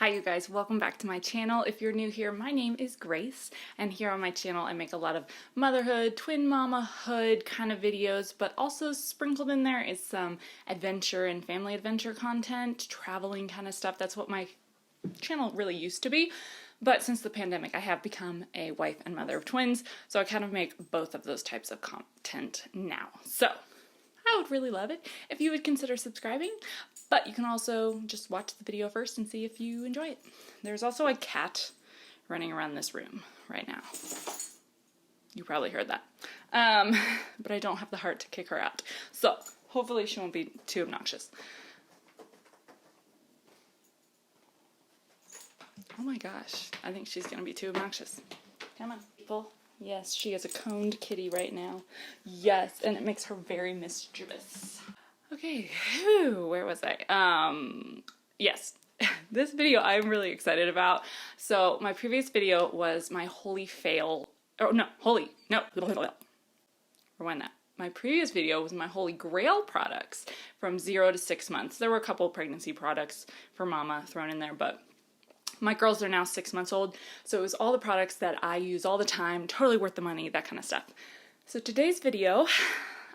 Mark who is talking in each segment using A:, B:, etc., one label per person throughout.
A: Hi you guys, welcome back to my channel. If you're new here, my name is Grace, and here on my channel I make a lot of motherhood, twin mamahood kind of videos, but also sprinkled in there is some adventure and family adventure content, traveling kind of stuff. That's what my channel really used to be, but since the pandemic I have become a wife and mother of twins, so I kind of make both of those types of content now. So I would really love it if you would consider subscribing, but you can also just watch the video first and see if you enjoy it. There's also a cat running around this room right now. You probably heard that. But I don't have the heart to kick her out. So hopefully she won't be too obnoxious. Oh my gosh, I think she's gonna be too obnoxious. Come on, people. Yes, she is a coned kitty right now. Yes, and it makes her very mischievous. Okay, where was I? Yes, this video I'm really excited about. So my previous video was my holy fail, rewind that. My previous video was my holy grail products from 0 to 6 months. There were a couple pregnancy products for mama thrown in there, but my girls are now 6 months old, so it was all the products that I use all the time, totally worth the money, that kind of stuff. So today's video,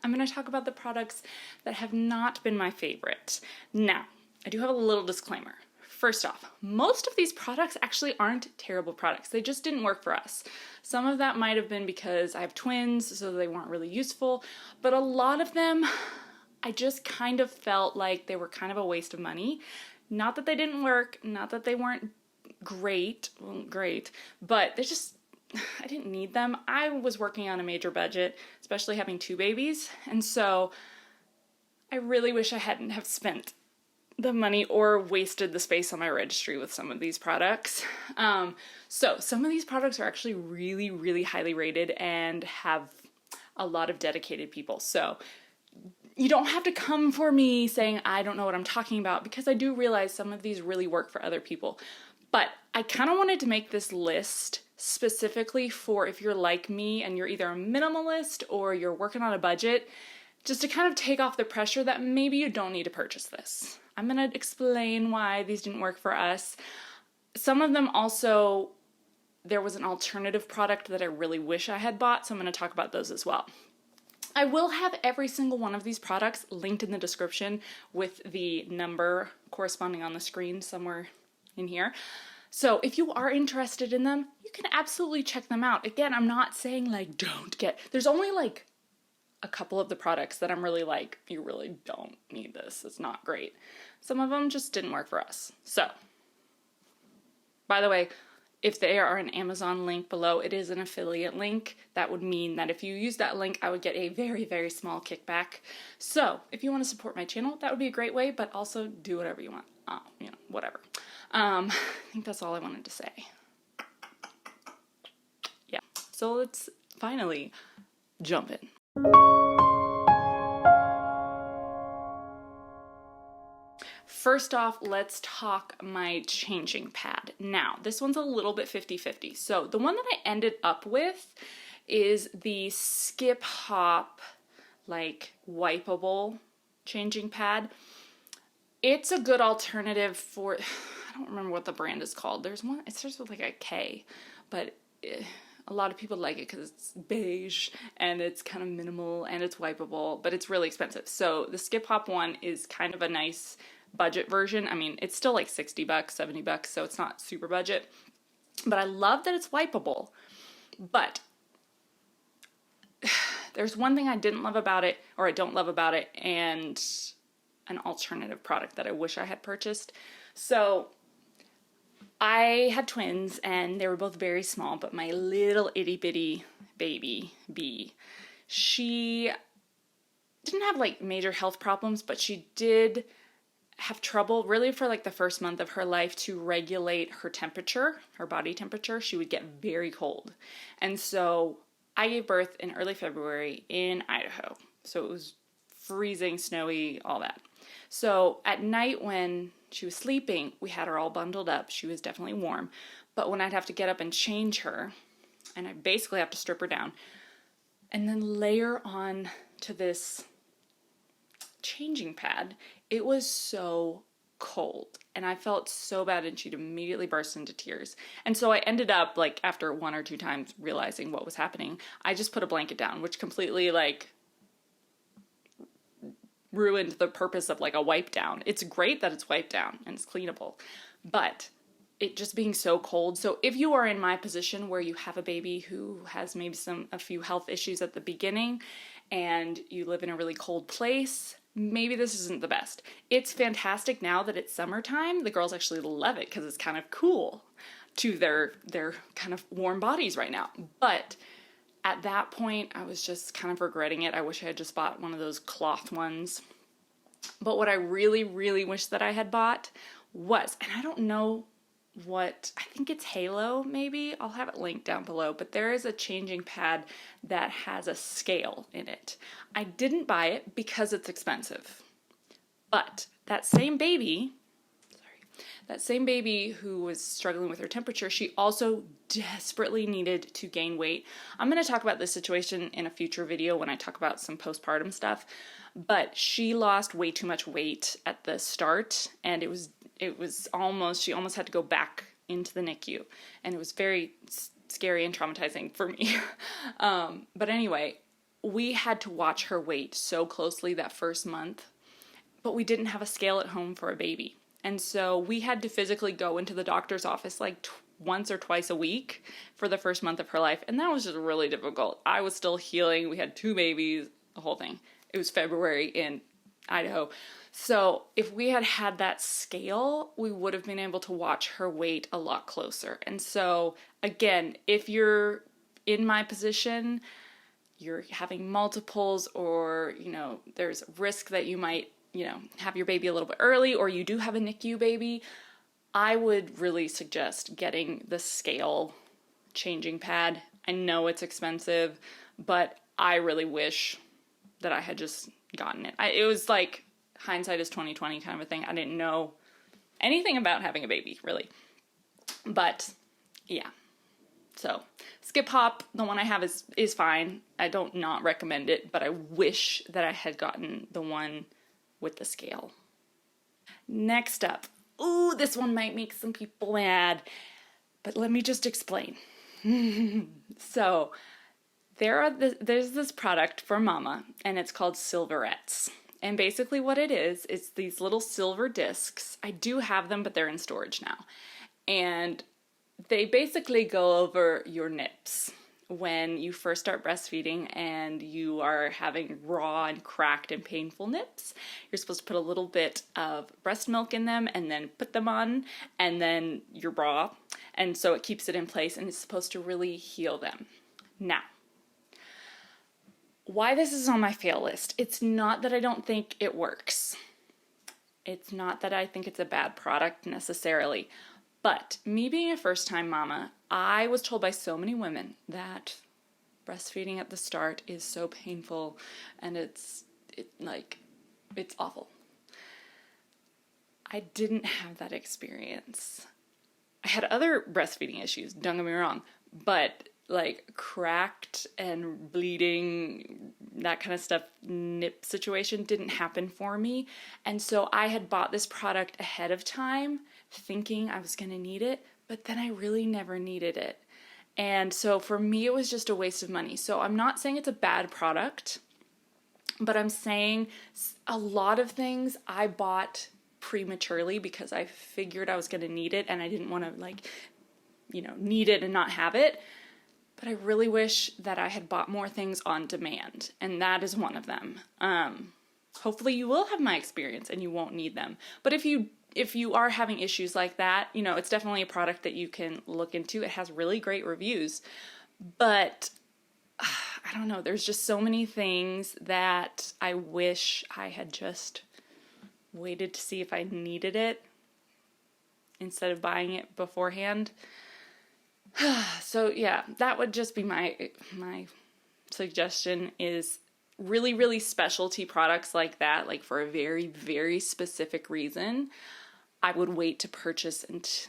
A: I'm going to talk about the products that have not been my favorite. Now, I do have a little disclaimer. First off, most of these products actually aren't terrible products. They just didn't work for us. Some of that might have been because I have twins, so they weren't really useful, but a lot of them, I just kind of felt like they were kind of a waste of money. Not that they didn't work, not that they weren't great, but they're just, I didn't need them. I was working on a major budget, especially having 2 babies, and so I really wish I hadn't have spent the money or wasted the space on my registry with some of these products. So some of these products are actually really, really highly rated and have a lot of dedicated people. So you don't have to come for me saying I don't know what I'm talking about, because I do realize some of these really work for other people. But I kind of wanted to make this list specifically for if you're like me and you're either a minimalist or you're working on a budget, just to kind of take off the pressure that maybe you don't need to purchase this. I'm going to explain why these didn't work for us. Some of them also, there was an alternative product that I really wish I had bought, so I'm going to talk about those as well. I will have every single one of these products linked in the description with the number corresponding on the screen somewhere in here. So if you are interested in them, you can absolutely check them out. Again, I'm not saying like don't get, there's only like a couple of the products that I'm really like, you really don't need this, it's not great. Some of them just didn't work for us. So, by the way, if they are an Amazon link below, it is an affiliate link. That would mean that if you use that link, I would get a very, very small kickback. So if you want to support my channel, that would be a great way, but also do whatever you want. Whatever. I think that's all I wanted to say. Yeah, so let's finally jump in. First off, let's talk my changing pad. Now, this one's a little bit 50-50. So the one that I ended up with is the Skip Hop, like, wipeable changing pad. It's a good alternative for, I don't remember what the brand is called. There's one, it starts with like a K, but a lot of people like it because it's beige and it's kind of minimal and it's wipeable, but it's really expensive. So the Skip Hop one is kind of a nice budget version. I mean, it's still like $60, $70, so it's not super budget, but I love that it's wipeable. But there's one thing I didn't love about it, or I don't love about it, and an alternative product that I wish I had purchased. So I had twins and they were both very small, but my little itty bitty baby B, she didn't have like major health problems, but she did have trouble really for like the first month of her life to regulate her temperature, her body temperature. She would get very cold. And so I gave birth in early February in Idaho. So it was freezing, snowy, all that. So at night when she was sleeping, we had her all bundled up. She was definitely warm. But when I'd have to get up and change her, and I basically have to strip her down, and then layer on to this changing pad, it was so cold. And I felt so bad, and she'd immediately burst into tears. And so I ended up, like, after 1 or 2 times realizing what was happening, I just put a blanket down, which completely, like, ruined the purpose of, like, a wipe down. It's great that it's wiped down and it's cleanable, but it just being so cold. So if you are in my position where you have a baby who has maybe a few health issues at the beginning and you live in a really cold place, maybe this isn't the best. It's fantastic now that it's summertime. The girls actually love it because it's kind of cool to their kind of warm bodies right now. But at that point, I was just kind of regretting it. I wish I had just bought one of those cloth ones. But what I really, really wish that I had bought was, and I don't know what, I think it's Halo maybe, I'll have it linked down below, but there is a changing pad that has a scale in it. I didn't buy it because it's expensive, but that same baby who was struggling with her temperature, she also desperately needed to gain weight. I'm going to talk about this situation in a future video when I talk about some postpartum stuff, but she lost way too much weight at the start, and she almost had to go back into the NICU, and it was very scary and traumatizing for me. But anyway, we had to watch her weight so closely that first month, but we didn't have a scale at home for a baby. And so we had to physically go into the doctor's office like once or twice a week for the first month of her life. And that was just really difficult. I was still healing. We had 2 babies, the whole thing. It was February in Idaho. So if we had had that scale, we would have been able to watch her weight a lot closer. And so again, if you're in my position, you're having multiples, or, there's risk that you might, have your baby a little bit early, or you do have a NICU baby, I would really suggest getting the scale changing pad. I know it's expensive, but I really wish that I had just gotten it. It was like hindsight is 20/20 kind of a thing. I didn't know anything about having a baby, really. But yeah. So Skip Hop, the one I have is fine. I don't not recommend it, but I wish that I had gotten the one with the scale. Next up. Ooh, this one might make some people mad, but let me just explain. So there's this product for mama, and it's called Silverettes. And basically what it is, it's these little silver discs. I do have them, but they're in storage now. And they basically go over your nips when you first start breastfeeding and you are having raw and cracked and painful nips. You're supposed to put a little bit of breast milk in them and then put them on, and then your bra. And so it keeps it in place, and it's supposed to really heal them. Now, why this is on my fail list, it's not that I don't think it works. It's not that I think it's a bad product necessarily. But me being a first-time mama, I was told by so many women that breastfeeding at the start is so painful, and it's awful. I didn't have that experience. I had other breastfeeding issues, don't get me wrong, but like cracked and bleeding, that kind of stuff, nip situation didn't happen for me. And so I had bought this product ahead of time thinking I was going to need it, but then I really never needed it. And so for me, it was just a waste of money. So I'm not saying it's a bad product, but I'm saying a lot of things I bought prematurely because I figured I was going to need it, and I didn't want to need it and not have it. But I really wish that I had bought more things on demand, and that is one of them. Hopefully you will have my experience and you won't need them. But if you are having issues like that, it's definitely a product that you can look into. It has really great reviews. But I don't know, there's just so many things that I wish I had just waited to see if I needed it instead of buying it beforehand. So yeah, that would just be my suggestion, is really, really specialty products like that, like for a very, very specific reason, I would wait to purchase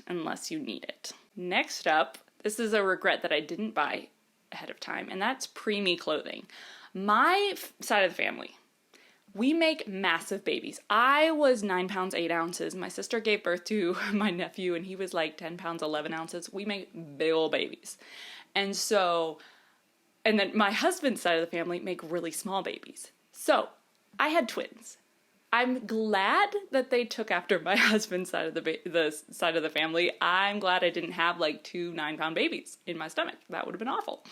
A: unless you need it. Next up, this is a regret that I didn't buy ahead of time, and that's preemie clothing. My side of the family, We make massive babies. I was 9 pounds, 8 ounces. My sister gave birth to my nephew and he was like 10 pounds, 11 ounces. We make big old babies. And so, and then my husband's side of the family make really small babies. So I had twins. I'm glad that they took after my husband's side of the side of the family. I'm glad I didn't have like 2 9-pound babies in my stomach. That would have been awful.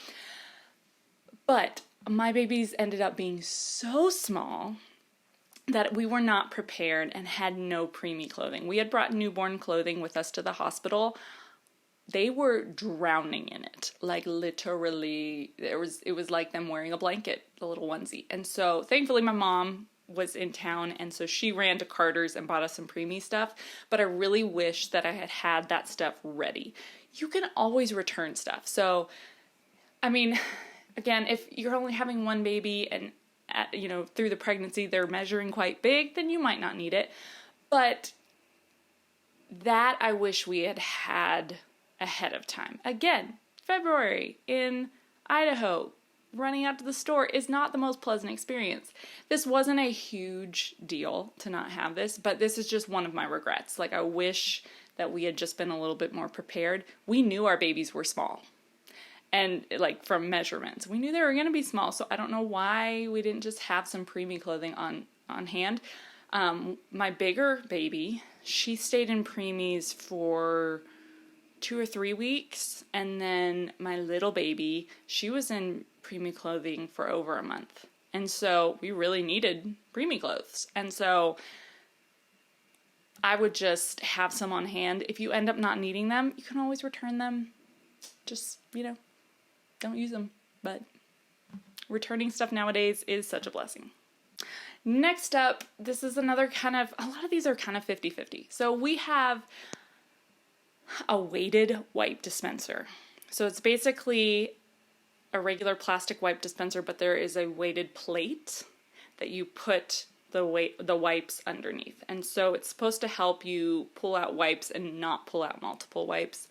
A: But my babies ended up being so small that we were not prepared and had no preemie clothing. We had brought newborn clothing with us to the hospital. They were drowning in it. Like literally, it was like them wearing a blanket, the little onesie. And so thankfully my mom was in town, and so she ran to Carter's and bought us some preemie stuff. But I really wish that I had had that stuff ready. You can always return stuff. So, I mean, again, if you're only having one baby and through the pregnancy they're measuring quite big, then you might not need it. But that I wish we had had ahead of time. Again, February in Idaho, running out to the store is not the most pleasant experience. This wasn't a huge deal to not have this, but this is just one of my regrets. Like, I wish that we had just been a little bit more prepared. We knew our babies were small. And like from measurements, we knew they were going to be small. So I don't know why we didn't just have some preemie clothing on hand. My bigger baby, she stayed in preemies for 2 or 3 weeks. And then my little baby, she was in preemie clothing for over a month. And so we really needed preemie clothes. And so I would just have some on hand. If you end up not needing them, you can always return them. Just, don't use them. But returning stuff nowadays is such a blessing. Next up, this is another a lot of these are kind of 50-50. So we have a weighted wipe dispenser. So it's basically a regular plastic wipe dispenser, but there is a weighted plate that you put the wipes underneath. And so it's supposed to help you pull out wipes and not pull out multiple wipes.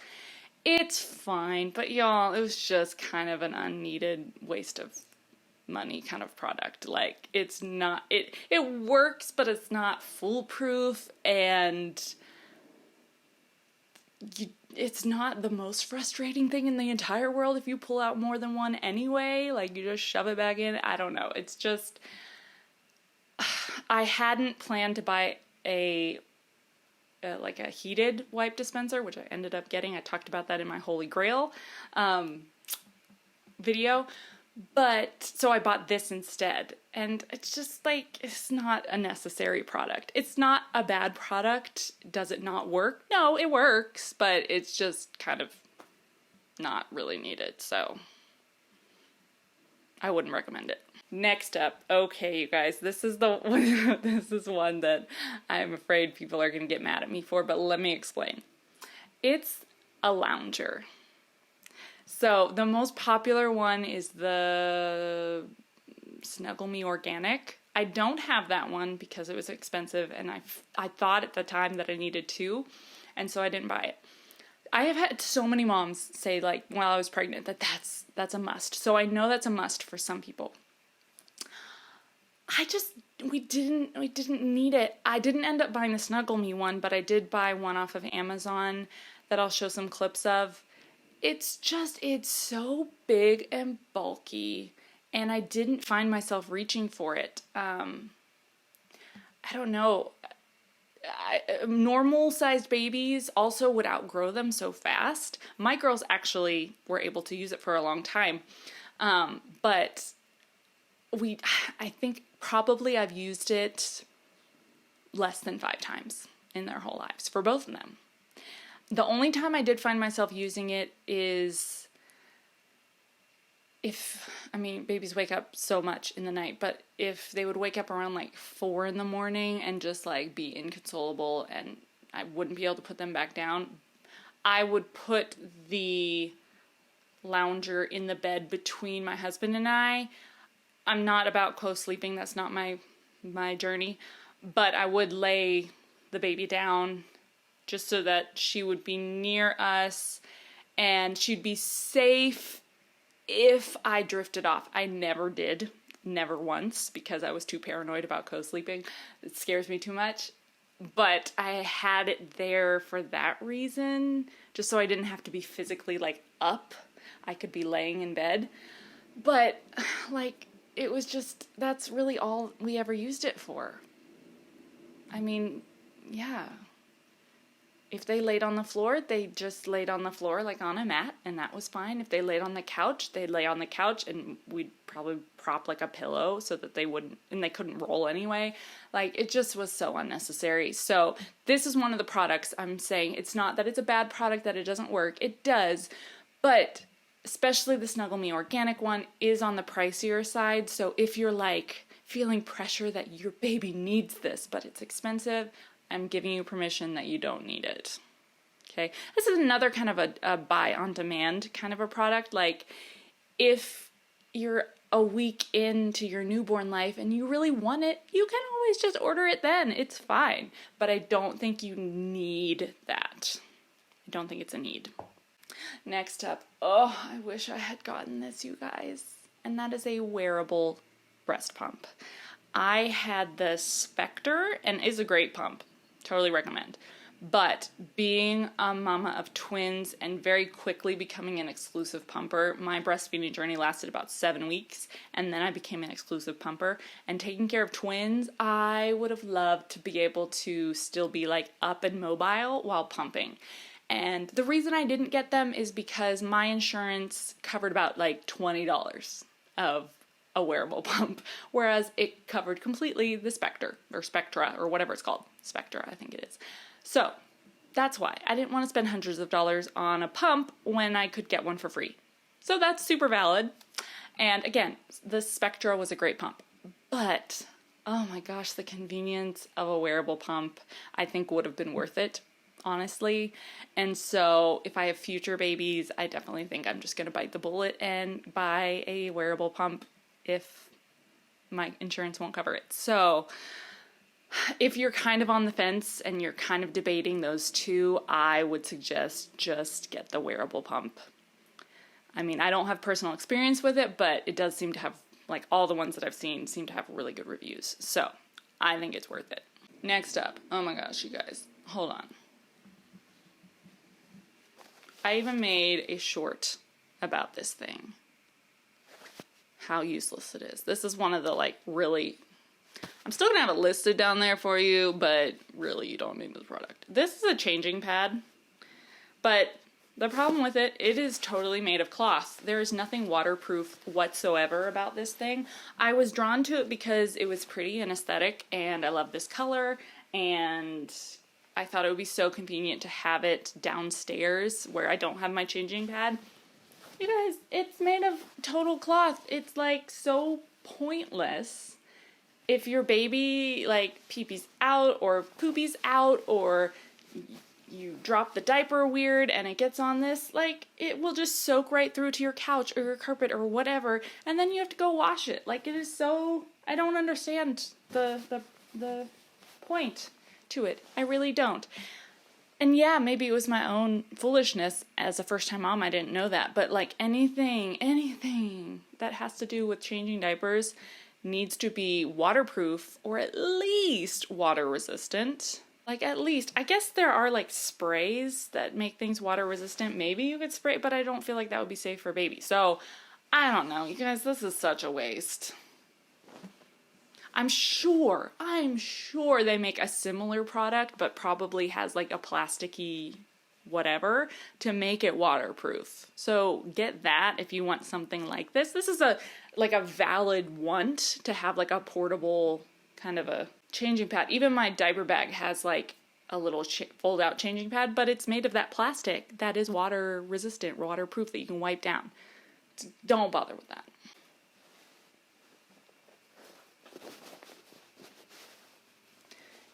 A: It's fine, but y'all, it was just kind of an unneeded waste of money kind of product. Like, it's not, it works, but it's not foolproof, and it's not the most frustrating thing in the entire world if you pull out more than one anyway. Like, you just shove it back in. I don't know. It's just, I hadn't planned to buy a heated wipe dispenser, which I ended up getting. I talked about that in my Holy Grail video. But, so I bought this instead. And it's just like, it's not a necessary product. It's not a bad product. Does it not work? No, it works, but it's just kind of not really needed. So I wouldn't recommend it. Next up, okay, you guys, this is one that I'm afraid people are going to get mad at me for, but let me explain. It's a lounger. So the most popular one is the Snuggle Me Organic. I don't have that one because it was expensive, and I thought at the time that I needed 2, and so I didn't buy it. I have had so many moms say, like, while I was pregnant, that's a must. So I know that's a must for some people. We didn't need it. I didn't end up buying the Snuggle Me one, but I did buy one off of Amazon that I'll show some clips of. It's so big and bulky, and I didn't find myself reaching for it. I don't know. Normal sized babies also would outgrow them so fast. My girls actually were able to use it for a long time. But I think probably I've used it less than 5 times in their whole lives for both of them. The only time I did find myself using it is babies wake up so much in the night, but if they would wake up around like 4 in the morning and just like be inconsolable and I wouldn't be able to put them back down, I would put the lounger in the bed between my husband and I. I'm not about co-sleeping. That's not my journey. But I would lay the baby down just so that she would be near us and she'd be safe if I drifted off. I never did. never once, because I was too paranoid about co-sleeping. It scares me too much. But I had it there for that reason, just so I didn't have to be physically, like, up. I could be laying in bed. But, like, it was just, that's really all we ever used it for. I mean, yeah. If they laid on the floor, they just laid on the floor, like on a mat, and that was fine. If they laid on the couch, they'd lay on the couch, and we'd probably prop like a pillow so that they wouldn't, and they couldn't roll anyway. Like, it just was so unnecessary. So this is one of the products I'm saying. It's not that it's a bad product, that it doesn't work. It does, but especially the Snuggle Me Organic one is on the pricier side. So if you're like feeling pressure that your baby needs this, but it's expensive, I'm giving you permission that you don't need it. Okay, this is another kind of a buy on demand kind of a product. Like, if you're a week into your newborn life and you really want it, you can always just order it then. It's fine. But I don't think you need that. I don't think it's a need. Next up, oh, I wish I had gotten this, you guys. And that is a wearable breast pump. I had the Spectre, and it's a great pump. Totally recommend. But being a mama of twins and very quickly becoming an exclusive pumper, my breastfeeding journey lasted about 7 weeks, and then I became an exclusive pumper. And taking care of twins, I would have loved to be able to still be like up and mobile while pumping. And the reason I didn't get them is because my insurance covered about like $20 of a wearable pump, whereas it covered completely the Spectre, or Spectra, or whatever it's called. Spectra, I think it is. So that's why I didn't want to spend hundreds of dollars on a pump when I could get one for free. So that's super valid. And again, the Spectra was a great pump, but oh my gosh, the convenience of a wearable pump I think would have been worth it, honestly. And so if I have future babies, I definitely think I'm just going to bite the bullet and buy a wearable pump if my insurance won't cover it. So if you're kind of on the fence and you're kind of debating those two, I would suggest just get the wearable pump. I mean, I don't have personal experience with it, but it does seem to have, like, all the ones that I've seen seem to have really good reviews. So I think it's worth it. Next up, oh my gosh, you guys, hold on. I even made a short about this thing. How useless it is. This is one of the, like, really, I'm still gonna have it listed down there for you, but really you don't need this product. This is a changing pad, but the problem with it, it is totally made of cloth. There is nothing waterproof whatsoever about this thing. I was drawn to it because it was pretty and aesthetic, and I love this color, and I thought it would be so convenient to have it downstairs where I don't have my changing pad. You guys, it's made of total cloth. It's, like, so pointless. If your baby, like, pee-pees out or poopies out, or you drop the diaper weird and it gets on this, like, it will just soak right through to your couch or your carpet or whatever, and then you have to go wash it. Like, it is so, I don't understand the point to it. I really don't. And yeah, maybe it was my own foolishness as a first-time mom. I didn't know that. But, like, anything that has to do with changing diapers needs to be waterproof or at least water resistant. Like, at least. I guess there are, like, sprays that make things water resistant. Maybe you could spray, but I don't feel like that would be safe for baby. So, I don't know. You guys, this is such a waste. I'm sure they make a similar product, but probably has, like, a plasticky whatever to make it waterproof. So get that if you want something like this. This is a valid want to have, like, a portable kind of a changing pad. Even my diaper bag has, like, a little fold out changing pad, but it's made of that plastic that is water resistant, waterproof, that you can wipe down. Don't bother with that.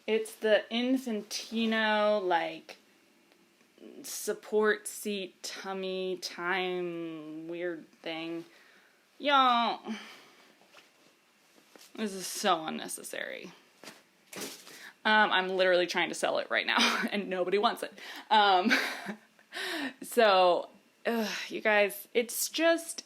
A: It's the Infantino, like, support seat, tummy time, weird thing. Y'all, this is so unnecessary. I'm literally trying to sell it right now, and nobody wants it. You guys, it's just,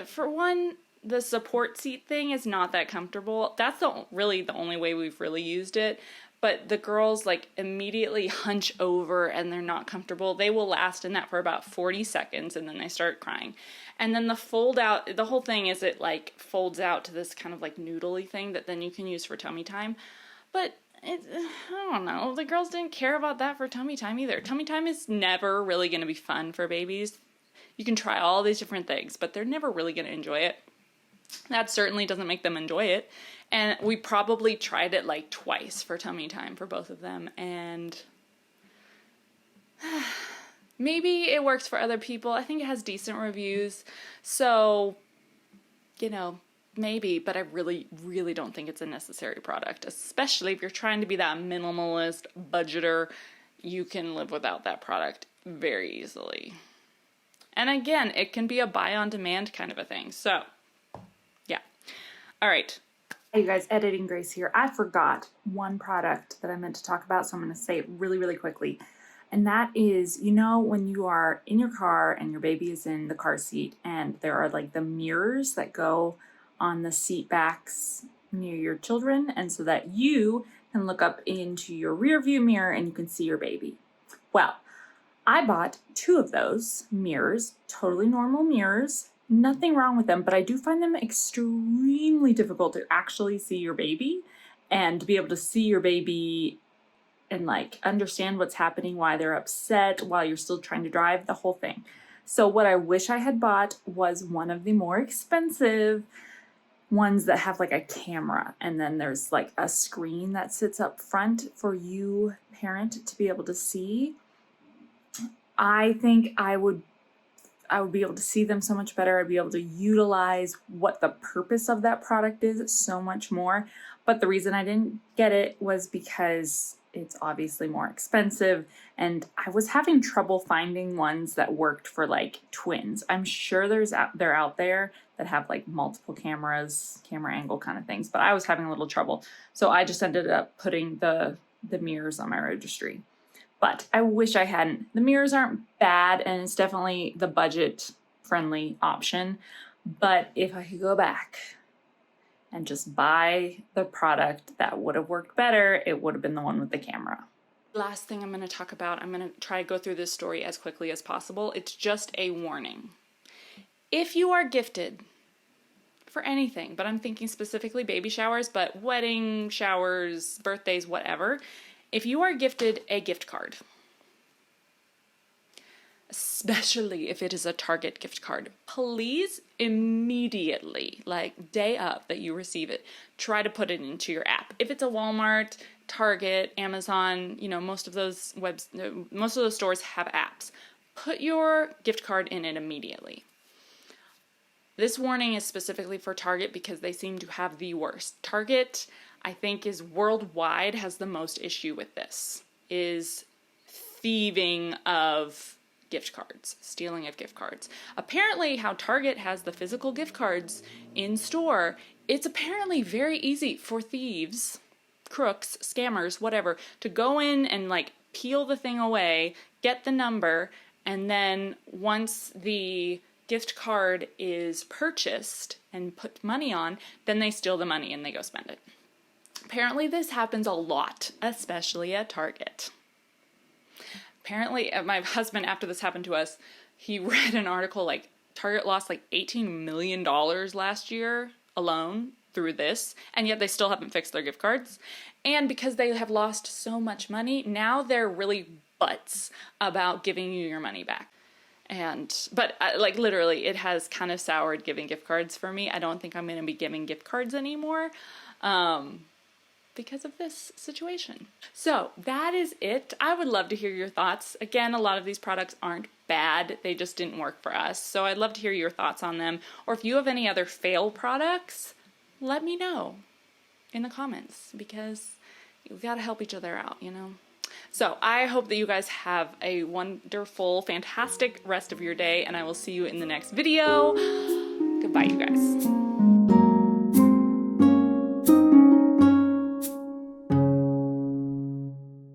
A: for one, the support seat thing is not that comfortable. That's really the only way we've really used it. But the girls like immediately hunch over and they're not comfortable. They will last in that for about 40 seconds and then they start crying. And then the fold out, the whole thing is it like folds out to this kind of like noodly thing that then you can use for tummy time. But I don't know, the girls didn't care about that for tummy time either. Tummy time is never really going to be fun for babies. You can try all these different things, but they're never really going to enjoy it. That certainly doesn't make them enjoy it. And we probably tried it like twice for tummy time for both of them. And maybe it works for other people. I think it has decent reviews. So, you know, maybe, but I really, really don't think it's a necessary product. Especially if you're trying to be that minimalist budgeter, you can live without that product very easily. And again, it can be a buy on demand kind of a thing. So, yeah. All right.
B: Hey you guys, Editing Grace here. I forgot one product that I meant to talk about, so I'm going to say it really, really quickly. And that is, you know, when you are in your car and your baby is in the car seat and there are like the mirrors that go on the seat backs near your children, and so that you can look up into your rear view mirror and you can see your baby. Well, I bought 2 of those mirrors, totally normal mirrors. Nothing wrong with them, but I do find them extremely difficult to actually see your baby and to be able to see your baby and like understand what's happening, why they're upset, while you're still trying to drive, the whole thing. So what I wish I had bought was one of the more expensive ones that have like a camera and then there's like a screen that sits up front for you, parent, to be able to see. I think I would be able to see them so much better. I'd be able to utilize what the purpose of that product is so much more. But the reason I didn't get it was because it's obviously more expensive and I was having trouble finding ones that worked for like twins. I'm sure they're out there that have like multiple cameras, camera angle kind of things, but I was having a little trouble. So I just ended up putting the mirrors on my registry. But I wish I hadn't. The mirrors aren't bad, and it's definitely the budget-friendly option. But if I could go back and just buy the product that would have worked better, it would have been the one with the camera.
A: Last thing I'm going to talk about, I'm going to try to go through this story as quickly as possible. It's just a warning. If you are gifted for anything, but I'm thinking specifically baby showers, but wedding, showers, birthdays, whatever, if you are gifted a gift card, especially if it is a Target gift card, please immediately, like day up that you receive it, try to put it into your app. If it's a Walmart, Target, Amazon, you know, most of those stores have apps. Put your gift card in it immediately. This warning is specifically for Target because they seem to have the worst. Target, I think, is worldwide has the most issue with this, is thieving of gift cards, stealing of gift cards. Apparently, how Target has the physical gift cards in store, it's apparently very easy for thieves, crooks, scammers, whatever, to go in and like peel the thing away, get the number, and then once the gift card is purchased and put money on, then they steal the money and they go spend it. Apparently this happens a lot, especially at Target. Apparently, my husband, after this happened to us, he read an article like Target lost like $18 million last year alone through this, and yet they still haven't fixed their gift cards. And because they have lost so much money, now they're really butts about giving you your money back. But like literally, it has kind of soured giving gift cards for me. I don't think I'm going to be giving gift cards anymore. Because of this situation. So that is it. I would love to hear your thoughts. Again, a lot of these products aren't bad. They just didn't work for us. So I'd love to hear your thoughts on them. Or if you have any other fail products, let me know in the comments because we've got to help each other out, you know? So I hope that you guys have a wonderful, fantastic rest of your day, and I will see you in the next video. Goodbye, you guys.